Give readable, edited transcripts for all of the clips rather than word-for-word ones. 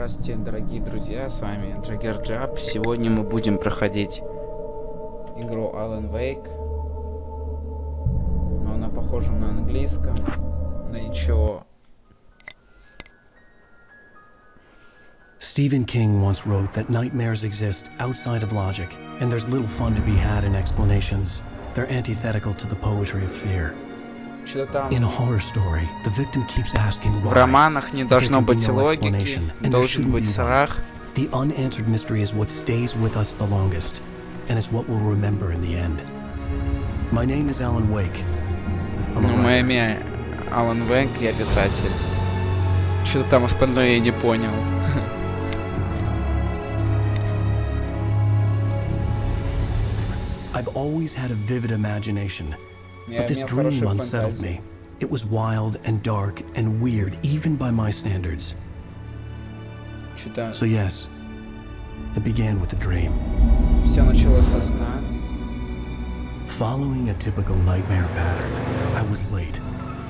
Здравствуйте, дорогие друзья, с вами Джаггер Джаб. Сегодня мы будем проходить игру Alan Wake. Но она похожа на английском. Но ничего. Stephen King once wrote that nightmares exist outside of logic, and there's little fun to be had in explanations. They're antithetical to the poetry of fear. In a horror story, the victim keeps asking why. В романах не должно быть логики, должен быть страх. The unanswered mystery is what stays with us the longest, and it's what we'll remember in the end. My name is Alan Wake. Мое имя Alan Wake, я писатель. Что-то там остальное я не понял. I've always had a vivid imagination, but this dream unsettled me. It was wild and dark and weird, even by my standards. So yes, it began with a dream. Все началось со сна. Following a typical nightmare pattern, I was late,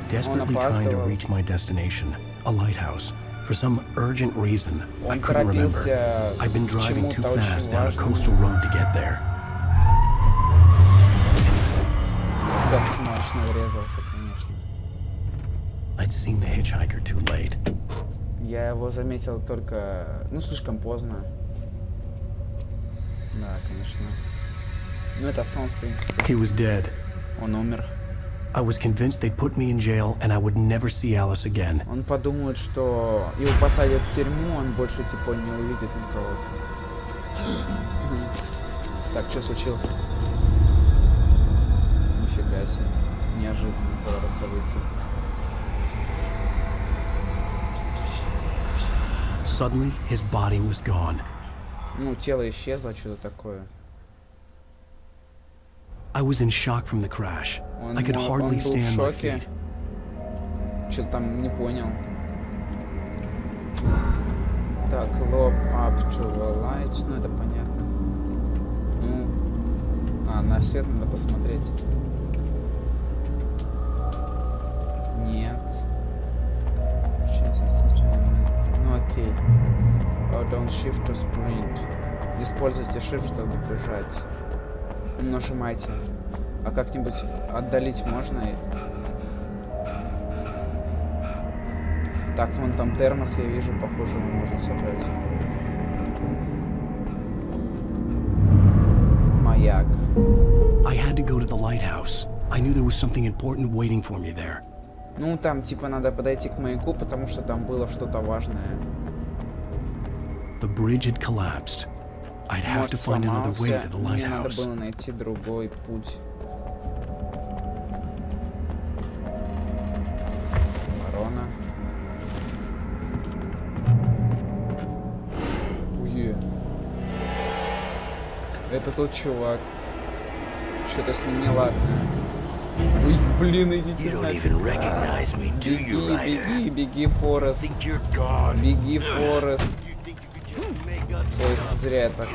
desperately trying to reach my destination, a lighthouse. For some urgent reason, I couldn't remember. I'd been driving too fast down a coastal road to get there. Как смачно врезался, конечно. I'd seen the hitchhiker too late. Я его заметил только, слишком поздно. Да, конечно. Ну это сон, в принципе. He was dead. Он умер. I was convinced they'd put me in jail and I would never see Alice again. Он подумает, что его посадят в тюрьму, он больше типа не увидит никого. Так, что случилось? Нифига себе. Неожиданно поворот событий. Suddenly, his body was gone. Тело исчезло, что-то такое. I was in shock from the crash. I could hardly stand my feet. Что-то там не понял. Так, lob up to the light. Это понятно. На свет надо посмотреть. Нет. Окей. Don't shift to sprint. Используйте shift, чтобы бежать. Нажимайте. А как-нибудь отдалить можно? Так, вон там термос, я вижу, похоже, мы можем собрать. Маяк. I had to go to the lighthouse. I knew there was something important waiting for me there. Там типа надо подойти к маяку, потому что там было что-то важное. The bridge had collapsed. I'd have to find another way to the lighthouse. Мне надо было найти другой путь. Ворона. Уе. Это тот чувак. Что-то с ним неладно. Ой, блин, идите нафиг. Беги, беги, Форест. Беги, Форест. Ой, зря я так.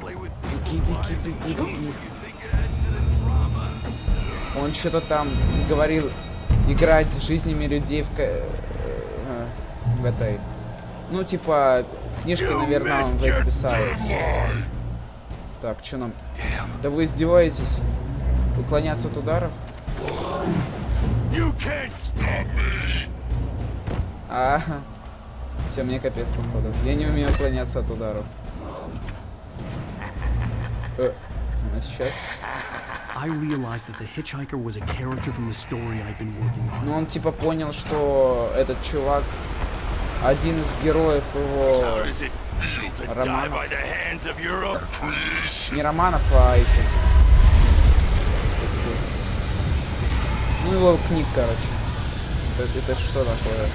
Беги, беги, беги, беги. Он что-то там говорил, играть с жизнями людей в этой... типа, книжки, наверное, он записал. Так, что нам... Да вы издеваетесь? Уклоняться от ударов? Все, мне капец, походу. Я не умею уклоняться от ударов. Сейчас. Он типа понял, что этот чувак один из героев его романов. Не романов, а этих. Его книг, короче. Это что такое?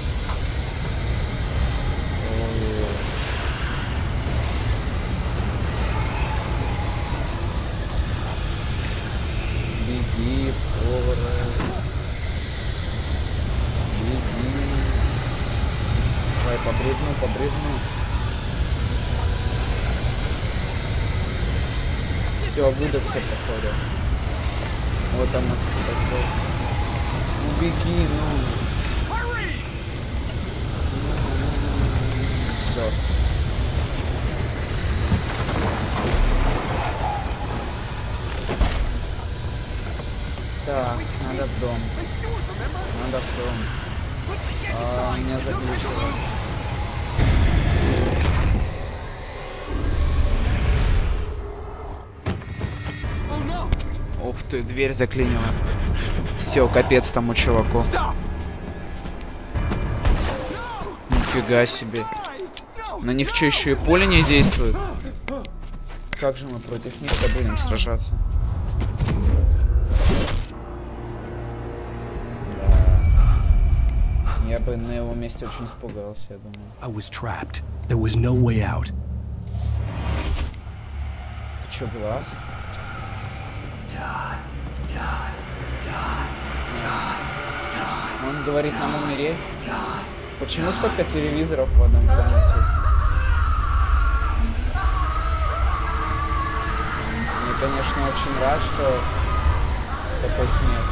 Беги, Форест. Беги. Давай, побрызну. Все, выдохся, походу. Вот там нас такой. Беги, Все. заглючило. Ух ты, дверь заклинила. Все, капец тому чуваку. Нифига себе. На них что, еще и поле не действует? Как же мы против них-то будем сражаться? Да. Я бы на его месте очень испугался, я думаю. I was trapped. There was no way out. Ты чё, глаз? Он говорит нам умереть. Почему столько телевизоров в одном комнате? Я, конечно, очень рад, что такой смех.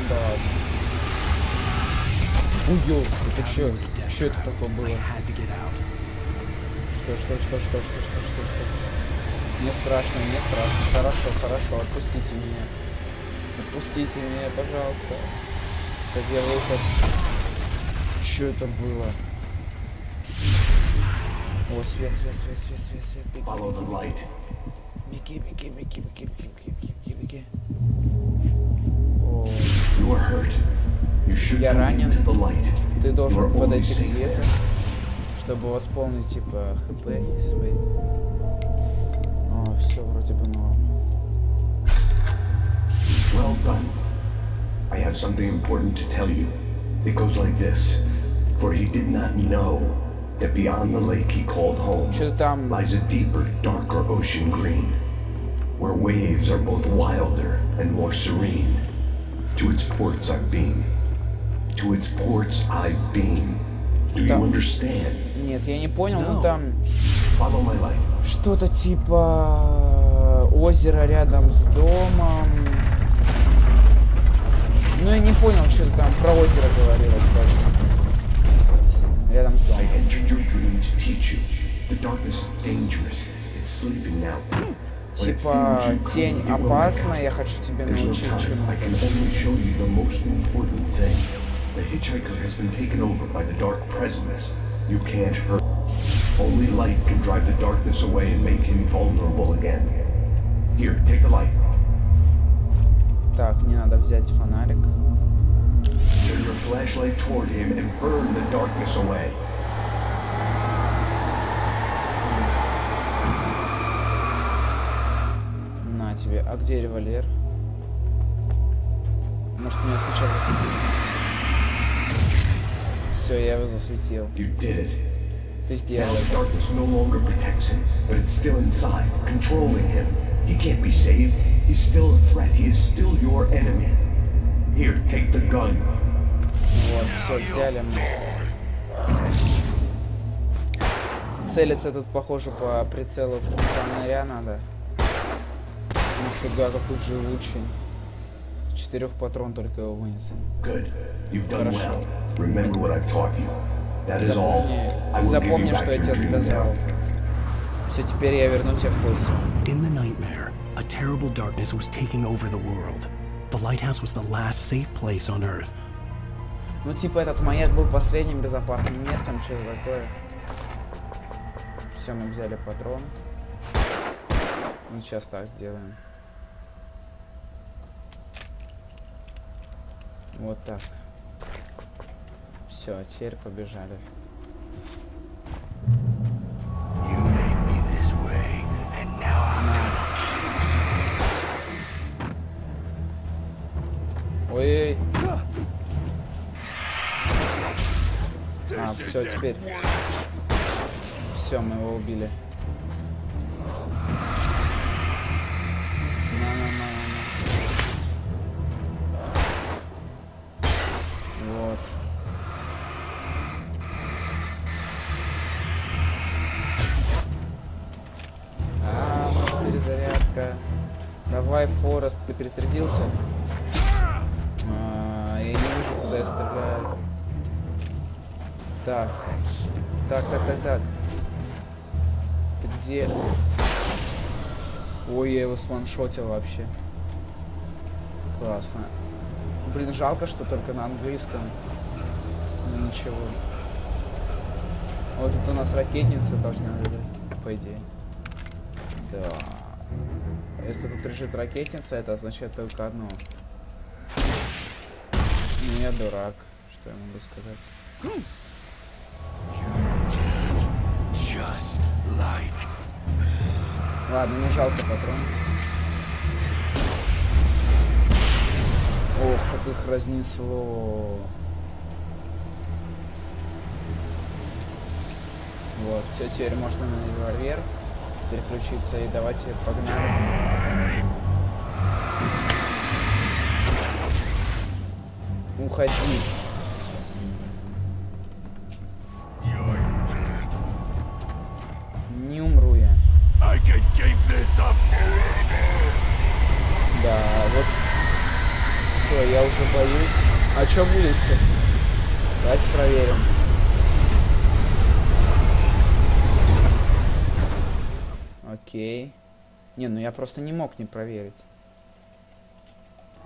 Да ладно. Ой, это чё? Что это такое было? Что? Мне страшно, мне страшно. Хорошо, отпустите меня. Отпустите меня, пожалуйста. Где выход? Что это было? О, свет. Беги. О. Я ранен. Ты должен подойти к свету, чтобы восполнить, типа, хп свои. О, все вроде бы норм. Well done. I have something important to tell you. It goes like this. For he did not know that beyond the lake he called home lies a deeper, darker ocean green, where waves are both wilder and more serene. To its ports I've been. To its ports I've been. Do you understand? Нет, я не понял, но там Follow my light. что-то типа озеро рядом с домом. Ну я не понял, что там про озеро говорилось точно. Рядом с домом. I entered your dream to teach you. The darkness is dangerous. It's sleeping now. Типа тень опасна, я хочу тебе научить чему. I can only show you the most important thing. The hitchhiker has been taken over by the dark presence. You can't hurt. Only light can drive the darkness away and make him vulnerable again. Here, take the light. Так, мне надо взять фонарик. Turn your flashlight toward him and burn the darkness away. На тебе. А где револьвер? Может, меня сначала засветили? Все, я его засветил. You did it. Ты сделал Now the это. darkness no longer protects him, but it's still inside, controlling him. He can't be saved. He's still a threat. He is still your enemy. Here, take the gun. Вот, все, взяли мы. Целиться тут, похоже, по прицелу фонаря надо. Нифига, какой живучий. 4 патрон только его вынес. Good. You've done well. Remember what I've taught you. That is all. I will give Запомни, you back что я your тебе dream сказал. now. Все, теперь я верну тебя в твой сон. In the nightmare, a terrible darkness was taking over the world. The lighthouse was the last safe place on Earth. Ну, типа, этот маяк был последним безопасным местом, что такое. Все, мы взяли патрон. Ну, сейчас так сделаем. Вот так. Все, теперь побежали. Ой. А, все, теперь. Все, мы его убили. Вот. А, у нас перезарядка. Давай, Форест, ты перезарядился? Я не вижу, куда я стреляю. Так. Так. Ты где? Ой, я его сваншотил вообще. Классно. Блин, жалко, что только на английском. Ну ничего. Вот тут у нас ракетница должна лежать, по идее. Да. Если тут лежит ракетница, это означает только одно. Ну я дурак, что я могу сказать. Ладно, не жалко патрон. Ох, как их разнесло. Вот, все, теперь можно на револьвер переключиться и давайте погнали. Уходи. Не умру я. Да, вот. Все, я уже боюсь. А что будет, кстати? Давайте проверим. Окей. Не, ну я просто не мог не проверить.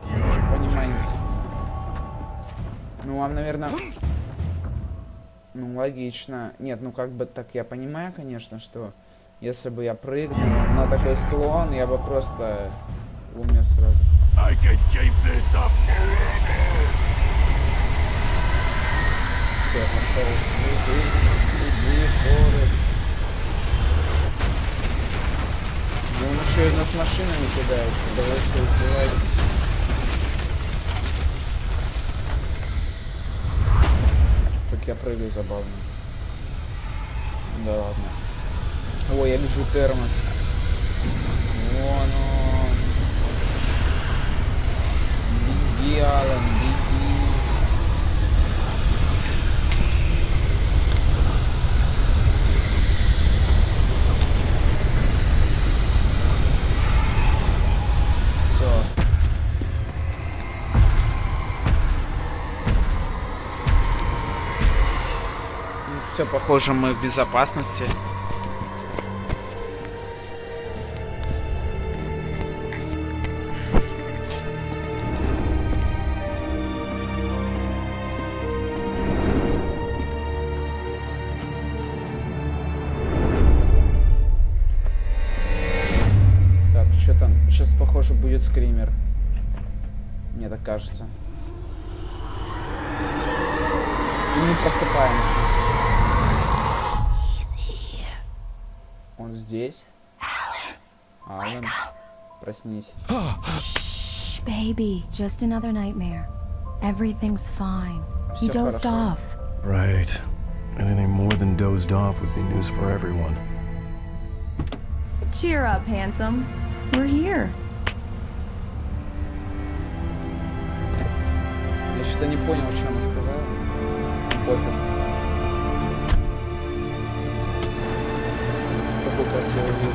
Вы же понимаете. Ну, вам, наверное... Ну, логично. Нет, ну как бы так я понимаю, конечно, что если бы я прыгнул на такой склон, я бы просто умер сразу. Все, пошел. Иди, Форест. Ну, он еще и нас машинами кидается. Давай что убивать. Как я прыгаю забавно. Да ладно. Ой, я вижу термос. Вон он. Беги, Алан, беги. Все, похоже, мы в безопасности. Так, что там? Сейчас, похоже, будет скример. Мне так кажется. И мы просыпаемся. Он здесь. Алан, проснись. Baby, just another nightmare. Everything's fine. You dozed off. Right. Anything more than dozed off would be news for everyone. Cheer up, handsome. We're here. Я что-то не понял, что она сказала. Пофиг. Какой красивый вид.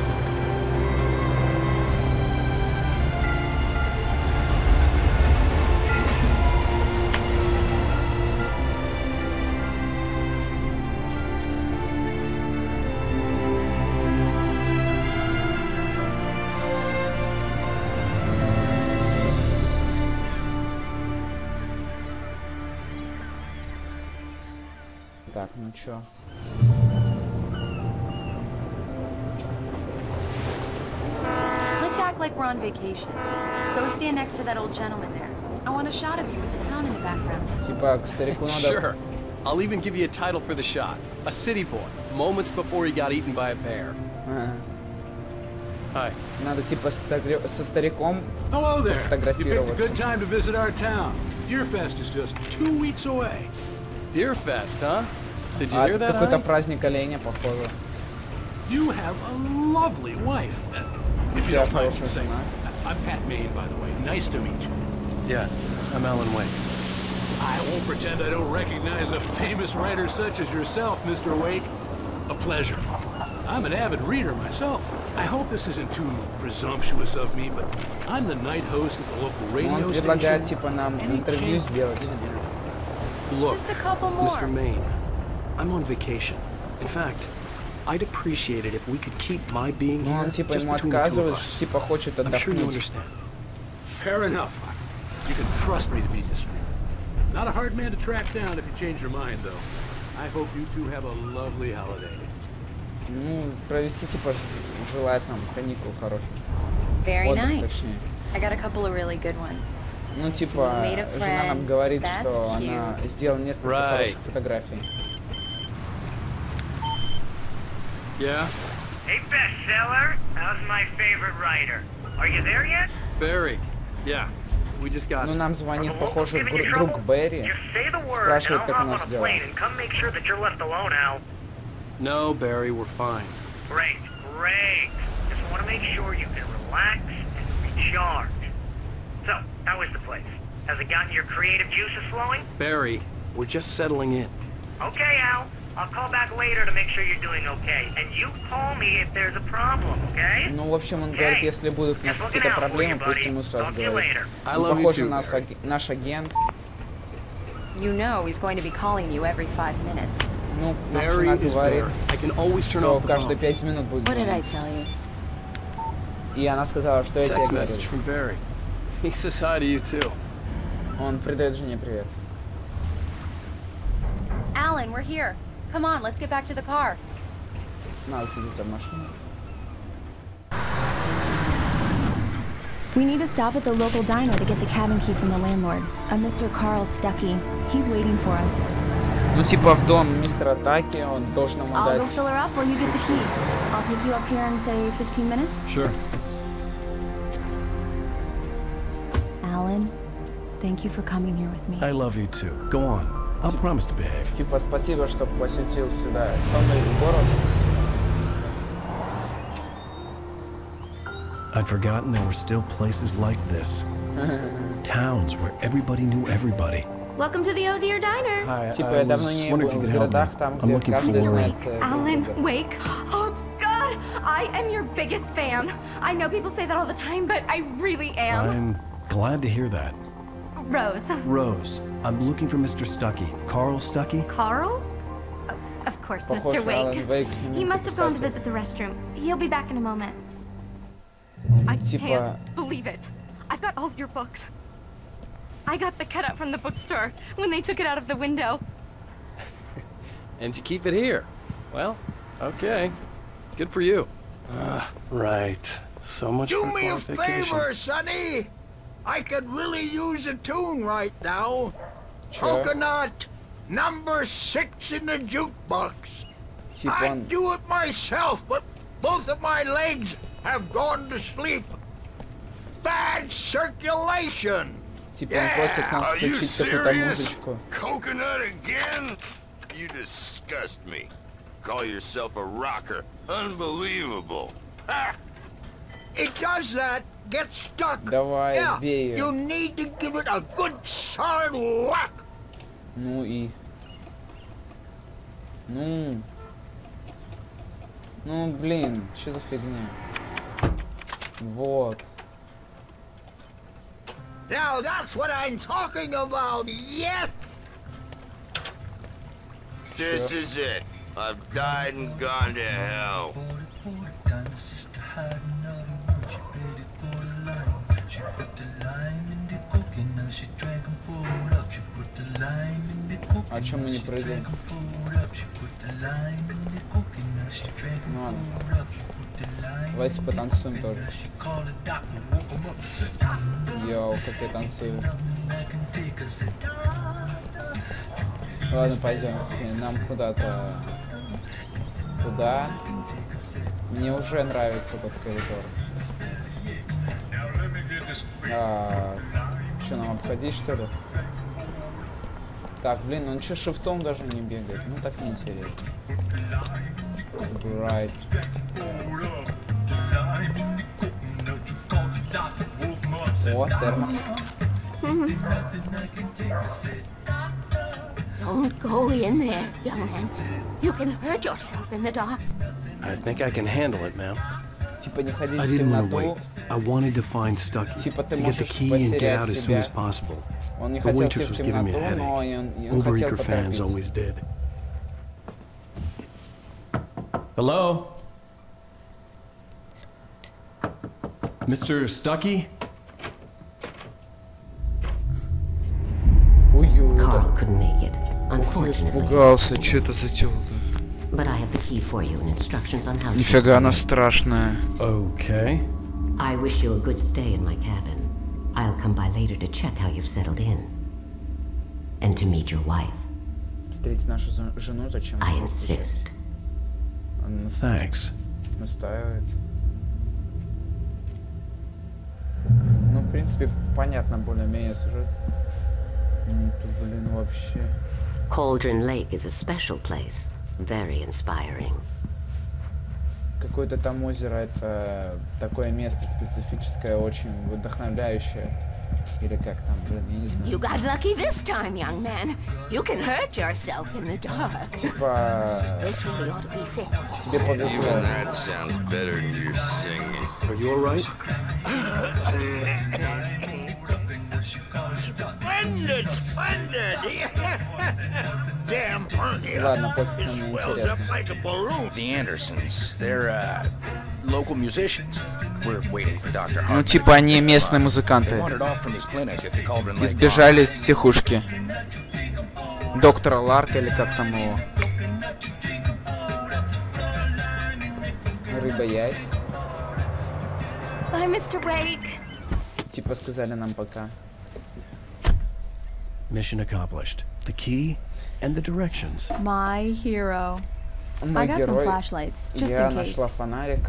Так, ну чё? Let's act like we're on vacation. Go stand next to that old gentleman there. I want a shot of you with the town in the background. Типа, к старику надо... Sure. I'll even give you a title for the shot. A city boy, moments before he got eaten by a bear. Hi. Надо типа со стариком Hello there. You picked a фотографироваться. good time to visit our town. Deerfest is just 2 weeks away. Deerfest, huh? Did you А, hear that? какой-то праздник оленя, похоже. You have a lovely wife. If you don't mind me saying. I'm Pat Maine, by the way. Nice to meet you. Yeah, I'm Alan Wake. I won't pretend I don't recognize a famous writer such as yourself, Mr. Wake. A pleasure. I'm an avid reader myself. I hope this isn't too presumptuous of me, but I'm the night host at the local radio Он предлагает station. типа нам интервью сделать. Look, Just a couple more. Mr. Maine, I'm on vacation. In fact, I'd appreciate it if we could keep my being Но here он типа just ему between the two of отказывает, us. типа хочет I'm sure you отдохнуть. understand. Fair enough. You can trust me to be discreet. Not a hard man to track down if you change your mind, though. I hope you two have a lovely holiday. Ну, провести, типа, желает нам каникул хороших. Very nice. I got a couple of really good ones. Ну, типа, жена нам говорит, что она сделала несколько хороших фотографий. Yeah? Hey, bestseller. How's my favorite writer? Are you there yet? Barry. Yeah. We just got. Ну, нам звонит, похоже, друг Берри. Спрашивает, как у нас дела. No, Barry, we're fine. Great, great. Just want to make sure you can relax and recharge. So, how is the place? Has it gotten your creative juices flowing? Barry, we're just settling in. Okay, Al. I'll call back later to make sure you're doing okay. And you call me if there's a problem, okay? Ну, в общем, он говорит, если будут у нас какие-то проблемы, пусть ему сразу говорит. Похоже, наш агент. You know he's going to be calling you every 5 minutes. Ну, жена говорит, что каждые 5 минут будет. What did I tell you? И она сказала, что я тебе говорю. He says hi to you too. Он передает жене привет. Alan, we're here. Come on, let's get back to the car. Надо садиться в машину. We need to stop at the local diner to get the cabin key from the landlord, a Mr. Carl Stuckey. He's waiting for us. Ну, типа в дом мистера Таки, он должен ему дать. I'll go fill her up while you get the key. I'll pick you up here in, say, 15 minutes? Sure. Alan, thank you for coming here with me. I love you too. Go on. I'll promise to behave. Типа, спасибо, что посетил сюда сонный город. I'd forgotten there were still places like this. Towns where everybody knew everybody. Welcome to the Oh Dear Diner. Hi, Типа, я давно не был в городах, там, где каждый знает. Alan, Wake. Oh God, I am your biggest fan. I know people say that all the time, but I really am. I'm glad to hear that. Rose. Rose, I'm looking for Mr. Stuckey. Carl Stuckey? Carl? Of course, Mr. Wake. He must have gone to visit the restroom. He'll be back in a moment. I can't believe it. I've got all your books. I got the cutout from the bookstore when they took it out of the window. And you keep it here. Well, okay. Good for you. Right. So much for vacation. Do me a favor, Sonny. I could really use a tune right now. Sure. Coconut, number 6 in the jukebox. I'd do it myself, but both of my legs have gone to sleep. Bad circulation. Yeah. Are you serious? Coconut again? You disgust me. Call yourself a rocker. Unbelievable. Ha! It does that. Get stuck. Давай, бей. You need to give it a good solid whack. Ну и... Ну, блин, что за фигня? Вот. Now that's what I'm talking about, yes! This is it. I've died and gone to hell. А чё мы не пройдем? Ну ладно. Давайте потанцуем тоже. Йоу, как я танцую. Ладно, пойдем. Нам куда-то... Куда? Мне уже нравится этот коридор. Что, нам обходить, что ли? Так, блин, он что, шифтом даже не бегает? Ну, так неинтересно. Right. О, термос. Don't go in there, young man. You can hurt yourself in the dark. I think I can handle it, ma'am. Типа не ходить в темноту. I wanted to find Stuckey, типа ты to get the key and get out as soon as possible. Он не The хотел waitress идти was в giving me a темноту, но headache. он хотел Overeager fans поторопиться. always did. Hello? Mr. Stuckey? Ой-ой, couldn't make it, unfortunately. Испугался, что это за тёлка? But I have the key for you and instructions on how to. Нифига она страшная. Okay. I wish you a good stay in my cabin. I'll come by later to check how you've settled in. And to meet your wife. Встретить нашу жену зачем? I insist. Thanks. Настаивает. Ну, в принципе, понятно более-менее сюжет. Тут, блин, вообще. Cauldron Lake is a special place. Very inspiring. Какое-то там озеро, это такое место специфическое, очень вдохновляющее. Или как там, блин, я не знаю. You got lucky this time, young man. You can hurt yourself in the dark. Типа... This really ought to be fit. Тебе повезло. That sounds better than your singing. Are you alright? Splendid, splendid! Damn funny. Ладно, пофиг, мне интересно. The Andersons, they're local musicians. We're waiting for Dr. Ну, типа, они местные музыканты. Избежали из психушки. Доктора Ларка, или как там его? Рыба-ясь. Bye, Mr. Wake. Типа, сказали нам пока. Mission accomplished. The key and the directions. My hero. I got some flashlights, just in case. Я нашла фонарик.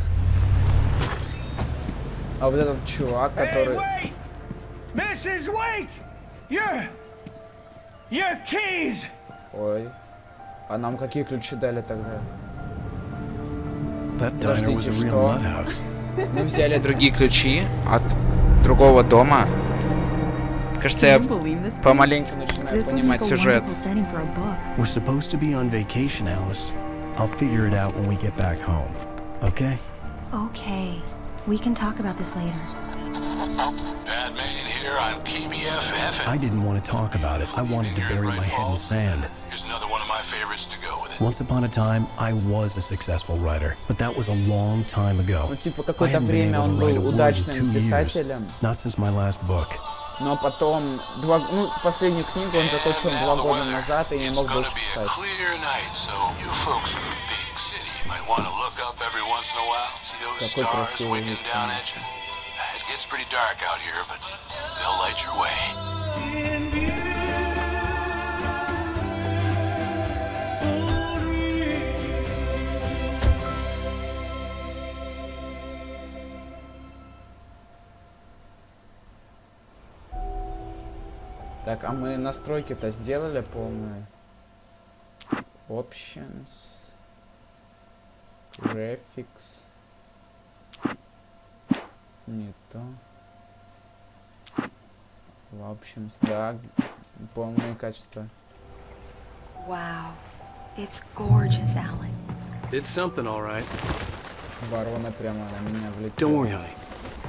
А вот этот чувак, который... Hey, wait! Mrs. Wake! Your keys! Ой. А нам какие ключи дали тогда? That diner was a real mud house. Мы взяли другие ключи от другого дома. Кажется, я помаленьку начинаю понимать сюжет. We're supposed to be on vacation, Alice. I'll figure it out when we get back home. Okay? Okay. We can talk about this later. Bad man here on KBFF. I didn't want to talk about it. I wanted to bury my head in sand. Here's another one of my favorites to go with it. Once upon a time, I was a successful writer, but that was a long time ago. Ну, типа, I какое-то haven't been время able to он write a был word in удачным 2 years, писателем. not since my last book. Но потом, последнюю книгу он закончил 2 года назад и не мог больше писать. Какой красивый вид, конечно. It's pretty dark out here, but they'll light your way. Так, а мы настройки-то сделали полные. Options. Graphics. Не то. Options, да, полное качество. Wow, it's gorgeous, Alan. It's something, all right. Ворона прямо на меня влетела. Don't worry, honey.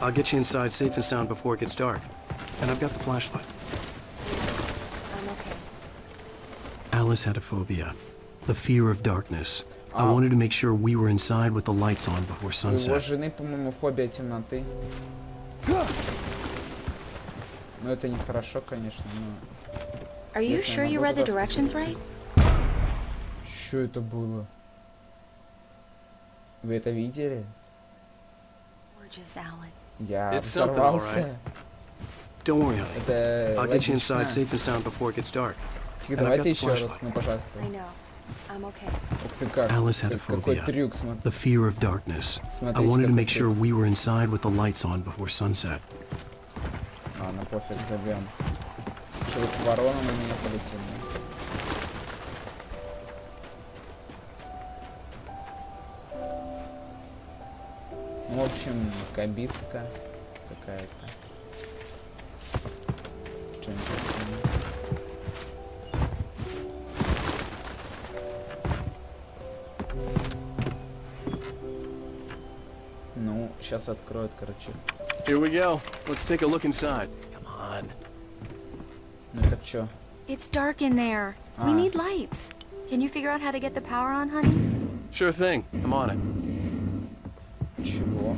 I'll get you inside safe and sound before it gets dark. And I've got the flashlight. I'm okay. Alice had a phobia, the fear of darkness. I wanted to make sure we were inside with the lights on before sunset. У его жены, по-моему, фобия темноты. Ну это нехорошо, конечно, но... Are you sure you read the directions right? Что это было? Вы это видели? Gorgeous, Alan. Я взорвался. Don't worry, honey. I'll get you inside safe and sound before it gets dark. Давайте еще раз, ну пожалуйста. I know. I'm okay. Ух ты как. Alice had a phobia, the fear of darkness. I wanted to make sure we were inside with the lights on before sunset. Ладно, пофиг, забьем. Что вот ворона на меня полетела. Ну, в общем, кабитка какая-то. Ну, сейчас откроют, короче. Here we go. Let's take a look inside. Come on. Ну так чё? It's dark in there. We need lights. Can you figure out how to get the power on, honey? Sure thing. I'm on it. Чего?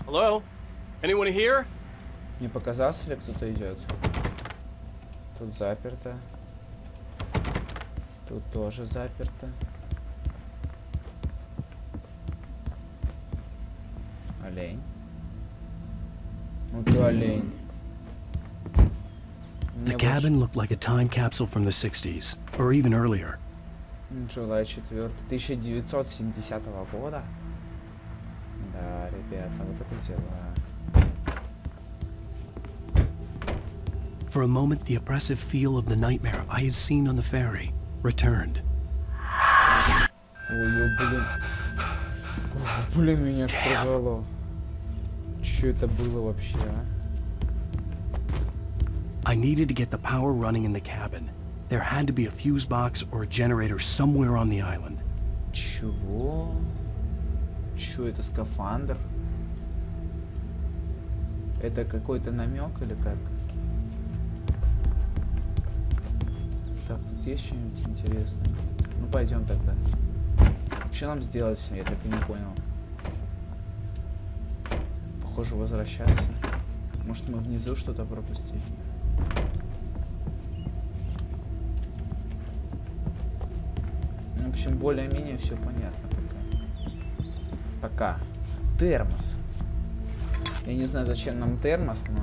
Hello? Anyone here? Не показался ли кто-то идет? Тут заперто. Тут тоже заперто. Олень. Ну ты олень. The cabin looked like a time capsule from the 60s, or even earlier. July 4, 1970 года. Да, ребята, вот это дела. For a moment, the oppressive feel of the nightmare I had seen on the ferry returned. Ой, блин. Блин, меня порвало. Что это было вообще, а? I needed to get the power running in the cabin. There had to be a fuse box or a generator somewhere on the island. Чего? Чё это, скафандр? Это какой-то намек или как? Так, тут есть что-нибудь интересное? Ну пойдем тогда. Что нам сделать? Я так и не понял. Похоже, возвращаться. Может, мы внизу что-то пропустили? В общем, более-менее все понятно пока. Пока. Термос. Я не знаю, зачем нам термос, но...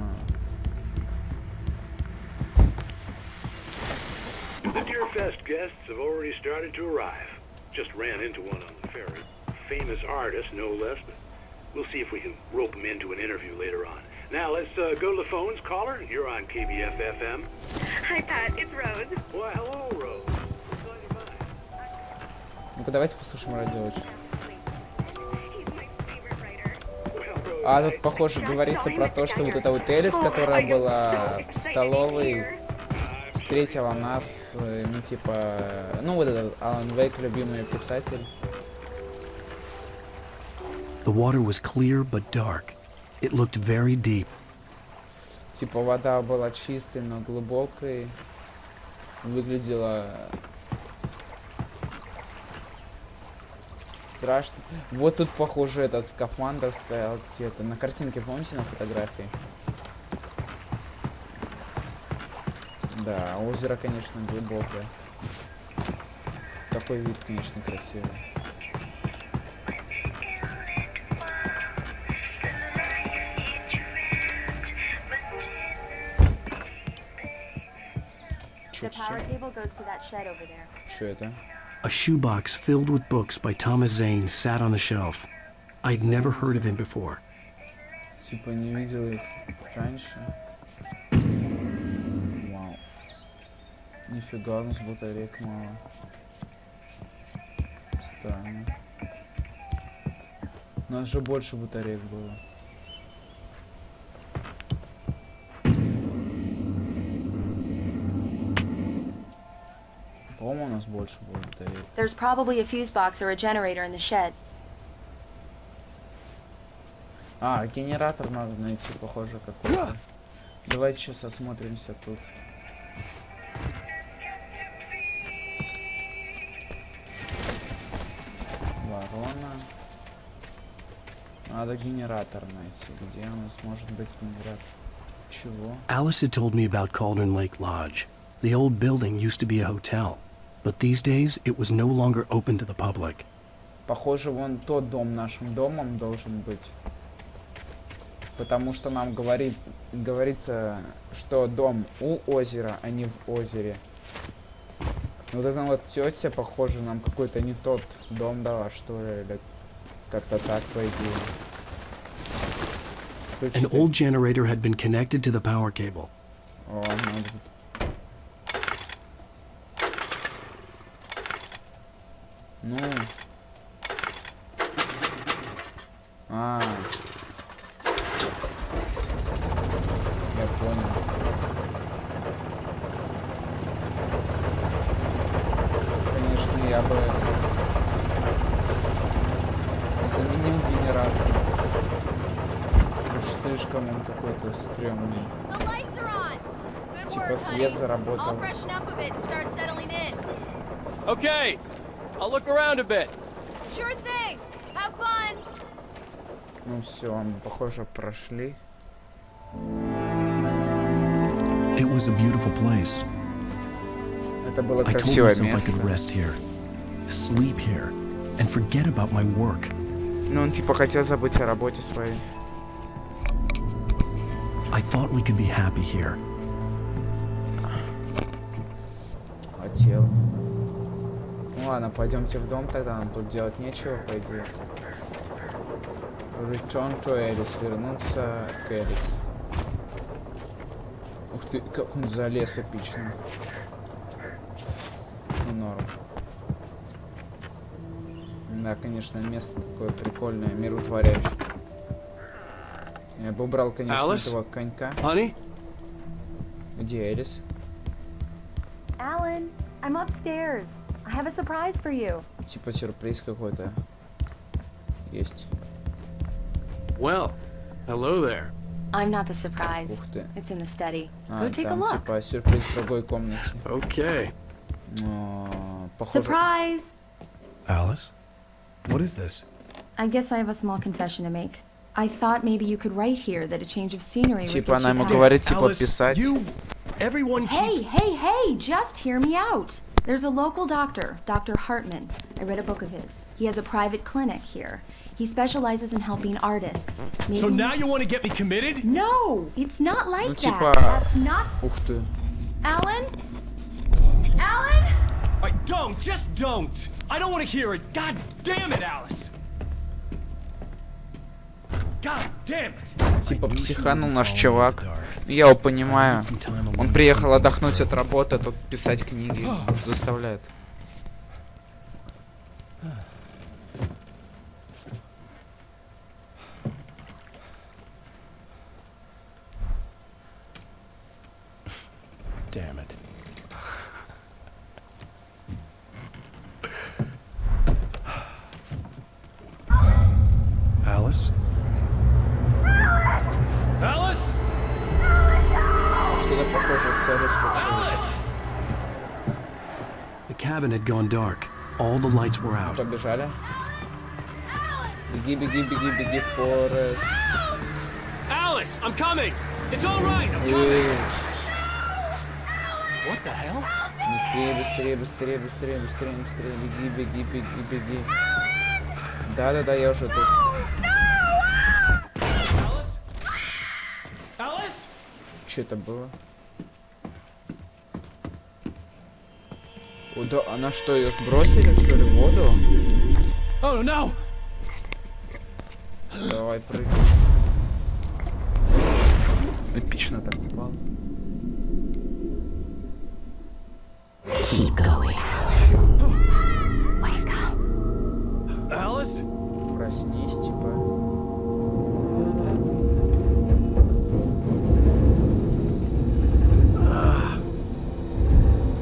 The Deer Fest guests have already started to arrive. Just ran into one on the ferry. Famous artist, no less, but we'll see if we can rope him into an interview later on. Now, let's go to the phones. Caller, you're on KBF-FM. Hi, Pat. It's Rose. Well, hello, Rose. Ну-ка, давайте послушаем радио. А тут, похоже, говорится про то, что вот эта вот Элис, которая была в столовой, встретила нас, ну, типа... Ну, вот этот Алан Вейк, любимый писатель. The water was clear but dark. It looked very deep. Типа вода была чистой, но глубокой. Выглядела... страшно. Вот тут, похоже, этот скафандр стоял где-то. На картинке, помните, на фотографии? Да, озеро, конечно, глубокое. Такой вид, конечно, красивый. Что это? A shoebox filled with books by Thomas Zane sat on the shelf. I'd never heard of him before. Типа не видел их раньше. Вау. Нифига, у нас батареек мало. Странно. У нас же больше батареек было. По-моему, у нас больше было батареек. There's probably a fuse box or a generator in the shed. А, генератор надо найти, похоже, какой-то. Давайте сейчас осмотримся тут. Ворона. Надо генератор найти. Где у нас может быть генератор? Чего? Alice had told me about Cauldron Lake Lodge. The old building used to be a hotel, but these days it was no longer open to the public. Похоже, вон тот дом нашим домом должен быть. Потому что нам говорится, что дом у озера, а не в озере. Вот эта вот тетя, похоже, нам какой-то не тот дом дала, что ли, или как-то так, по идее. An old generator had been connected to the power cable. О, надо тут. Ну. А. Я понял. Конечно, я бы заменил генератор. Уж слишком он какой-то стрёмный. Типа свет заработал. Okay, I'll look around a bit. Sure thing. Have fun. Ну все, мы, похоже, прошли. It was a beautiful place. Это было I told красивое myself I место. could rest here, sleep here, and forget about my work. Ну, он типа хотел забыть о работе своей. I thought we could be happy here. Хотел. Ну ладно, пойдемте в дом тогда, нам тут делать нечего, по идее. Return to Alice, вернуться к Alice. Ух ты, как он залез эпично. Ну, норм. Да, конечно, место такое прикольное, миротворяющее. Я бы убрал, конечно, Alice? этого конька. Honey? Где Элис? Alan, I'm upstairs. I have a surprise for you. Типа сюрприз какой-то есть. Well, hello there. I'm not the surprise. Ух ты. It's in the study. А, Go take a там look. типа сюрприз в другой комнате. Okay. Похоже... Surprise! Alice? What is this? I guess I have a small confession to make. I thought maybe you could write here that a change of scenery would Типа get она you ему past. говорит, типа, Alice, писать. Everyone Hey, hey, just hear me out. There's a local doctor, Dr. Hartman. I read a book of his. He has a private clinic here. He specializes in helping artists. Maybe... So now you want to get me committed? No, it's not like Ну, that. типа... That's not... Ух ты. Alan? Alan? Just don't! I don't want to hear it! God damn it, Alice! God damn it! Типа психанул наш чувак. Я его понимаю. Он приехал отдохнуть от работы, а тут писать книги заставляет. Damn it. Alice? Alice? Что-то похоже с Элис случилось. The cabin had gone dark. All the lights were out. Побежали. Беги, беги, беги, беги, Форест. Alice, I'm coming! It's all right, I'm coming! What the hell? Быстрее, быстрее, быстрее, быстрее, быстрее, быстрее. Беги, беги, беги, беги. Да-да-да, я уже тут. Alice? Alice? Что это было? О, да, она что, ее сбросили, что ли, в воду? Oh no! Давай, прыгай. Эпично так упал. Keep going. Wake up. Alice? Проснись, типа.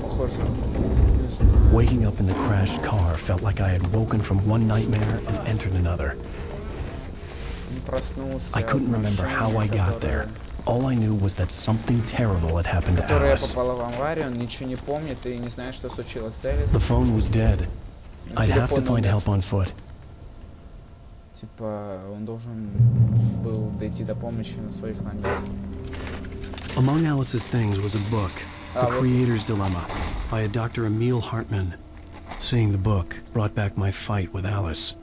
Похоже. Waking up in the crashed car felt like I had woken from one nightmare and entered another. I couldn't remember how I got there. All I knew was that something terrible had happened to Alice. The phone was dead. I'd have to find help on foot. Типа, он должен был дойти до помощи на своих ногах. Among Alice's things was a book, The Creator's Dilemma, by a Dr. Emil Hartman. Seeing the book brought back my fight with Alice.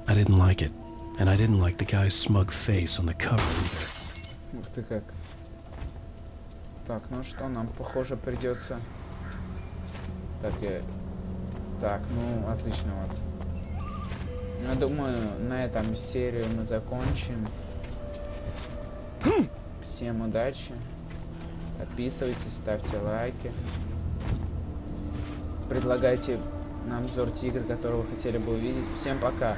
I didn't like it, and I didn't like the guy's smug face on the cover either. Ух ты как. Так, ну что, нам, похоже, придется... Так, ну, отлично, вот. Я думаю, на этом серию мы закончим. Всем удачи. Подписывайтесь, ставьте лайки. Предлагайте нам обзор игр, которые вы хотели бы увидеть. Всем пока.